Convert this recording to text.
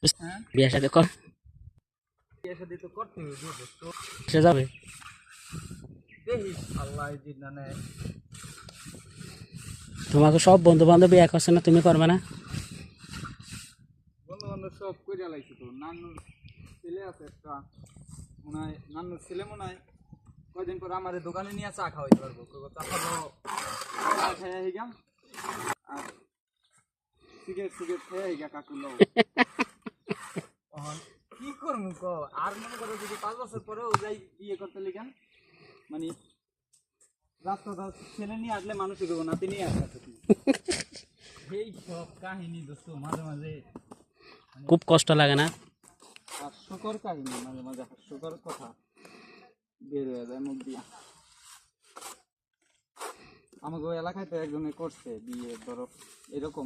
হ্যাঁ বিয়ে শাদী কর, বিয়ে শাদি তো করতে হবে দোস্ত। সে যাবে। দেখিস আল্লাহ যদি না নেয়। তোমাকে সব বন্ধু বান্ধব বিয়ে করছে না, তুমি করবে না? বন্ধু বান্ধব সব করে লাইছে তো। নান্নুর ছেলে আছে একটা, মনে হয় নান্নুর ছেলে মনে হয় কয়দিন পর আমার দোকানে নিয়ে চা খাওয়াইতে পারবো। চা খাবো, চা খাইয়া হিগাম আর সিগারেট সিগারেট খাইয়া হিগা কাকুর লোক। কি করবো ক? আর মনে করো যদি 5 বছর পরেও যাই বিয়ে করতে লিগান, মানে রাস্তা ছেলে নিয়ে আসলে মানুষই করবো না, তিনি আসতে এই সব কাহিনী দোস্ত মাঝে মাঝে খুব কষ্ট লাগে না? হাস্যকর কাহিনী, মাঝে মাঝে হাস্যকর কথা বের হয়ে যায় মুখ দিয়া। আমাকে ওই এলাকায় তো একজনে করছে বিয়ে, ধরো এরকম